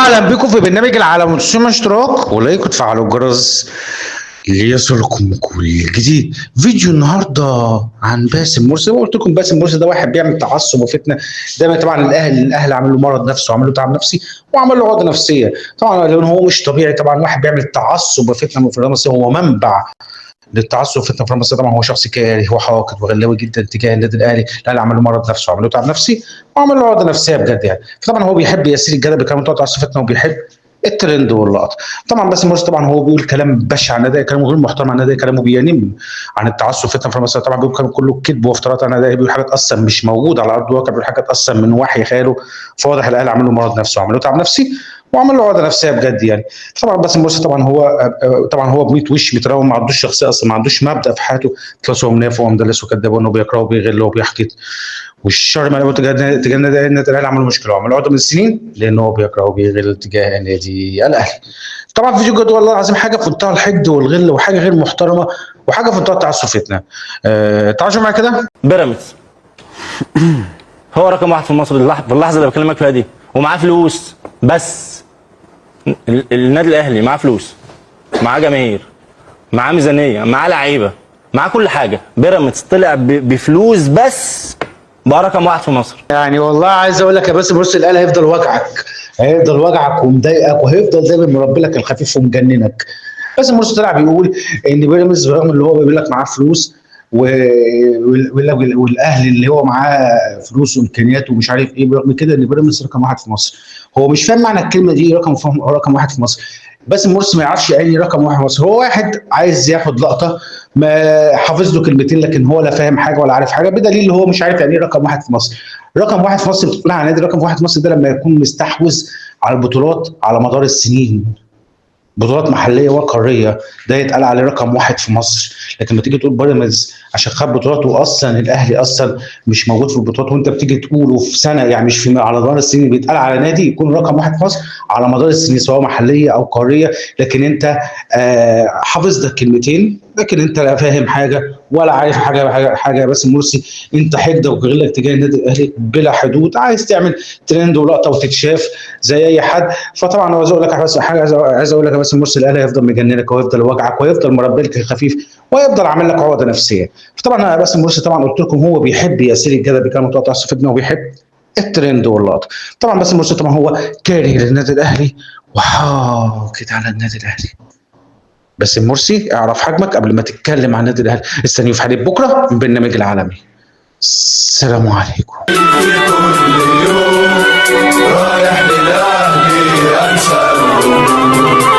واهلا بكم في برنامج العالم. تسمى اشتراك ولايك وتفعلوا الجرس ليصلكم كل جديد. فيديو النهارده عن باسم مرسي. وقلت لكم باسم مرسي ده واحد بيعمل تعصب وفتنه دايما. طبعا الاهل عملوا له مرض نفسي وعملوا له تعب نفسي وعمل له عقده نفسيه. طبعا لان هو مش طبيعي. طبعا واحد بيعمل تعصب وفتنه من فرنسا هو منبع للتعصب فتنه في مصر. طبعا هو شخص كاري، هو حاقد وغلاوي جدا تجاه النادي الاهلي. الاهلي عمل له مرض نفسي وعمل له تعب نفسي وعمل له عقده نفسيه بجد يعني. فطبعا هو بيحب يسير الجدل بكلام بتوع تعصب فتنه وبيحب الترند واللقطه. طبعا باسم مرسي طبعا هو بيقول كلام بشع عن النادي، كلامه غير محترم عن النادي، كلامه بينم عن التعصب فتنه في مصر. طبعا بيقول كلام كله كذب وافتراءات عن النادي، بيقول حاجات اصلا مش موجوده على ارض الواقع، بيقول حاجات اصلا من وحي خياله. فواضح الاهلي عمل له مرض نفسي وعمل له تعب نفسي وعمل له عقده نفسيه بجد يعني. طبعا باسم مرسي طبعا هو ب 100 وش متراوم، ما عندوش شخصيه اصلا، ما عندوش مبدا في حياته. تلاقيه هو منافق ومدلس وكذاب وانه بيكره وبيغل وبيحقد. والشر ما تجاه النادي الاهلي عملوا مشكله وعملوا عقده من السنين لانه هو بيكره وبيغل تجاه النادي الاهلي. طبعا فيديو جد والله العظيم حاجه في منتهى الحقد والغل وحاجه غير محترمه وحاجه في منتهى التعصب فتنه. تعالوا شوفوا معايا كده. بيراميدز هو رقم واحد في مصر في اللحظه اللي بكلمك فيها دي، ومعاه فلوس. بس النادي الاهلي معاه فلوس، معاه جماهير، معاه ميزانيه، معاه لعيبه، معاه كل حاجه. بيراميدز طلع بفلوس بس بقى رقم واحد في مصر. يعني والله عايز اقول لك يا باسم مرسي الاهلي هيفضل وجعك، هيفضل وجعك ومضايقك وهيفضل دايما مربي لك الخفيف ومجننك. باسم مرسي طلع بيقول ان بيراميدز برغم اللي هو بيقول لك معاه فلوس والاهلي اللي هو معاه فلوس وامكانيات ومش عارف ايه، برغم كده ان بيراميدز رقم واحد في مصر. هو مش فاهم معنى الكلمه دي رقم واحد في مصر. باسم مرسي ما يعرفش يعني رقم واحد في مصر. هو واحد عايز ياخد لقطه، ما حافظ له كلمتين لكن هو لا فاهم حاجه ولا عارف حاجه، بدليل هو مش عارف يعني ايه رقم واحد في مصر. رقم واحد في مصر بتقول على نادي رقم واحد في مصر ده لما يكون مستحوذ على البطولات على مدار السنين، بطولات محليه وقاريه، ده يتقال عليه رقم واحد في مصر. لكن لما تيجي تقول بيراميدز عشان خد بطولات واصلا الاهلي اصلا مش موجود في البطولات، وانت بتيجي تقوله في سنه يعني مش في على مدار السنين، بيتقال على نادي يكون رقم واحد في مصر على مدار السنين سواء محليه او قاريه. لكن انت حافظ لك كلمتين لكن انت لا فاهم حاجه ولا عارف حاجه. بس مرسي انت حقد وغلك تجاه النادي الاهلي بلا حدود، عايز تعمل ترند ولقطه وتتشاف زي اي حد. فطبعا عايز اقول لك بس حاجه، عايز اقول لك بس مرسي الاهلي هيفضل مجننك ويفضل وجعك ويفضل مربي لك الخفيف ويفضل عامل لك عقده نفسيه. فطبعا انا بس مرسي طبعا قلت لكم هو بيحب يسير الجدل بكلام متقطع صفتنا وبيحب الترند واللقطه. طبعا بس مرسي طبعا هو كاره للنادي الاهلي وحاقد على النادي الاهلي. بس مرسي اعرف حجمك قبل ما تتكلم عن النادي الاهلي. استنوا في حلقه بكره من برنامج العالمي. السلام عليكم. كل يوم رايح للاهلي انسى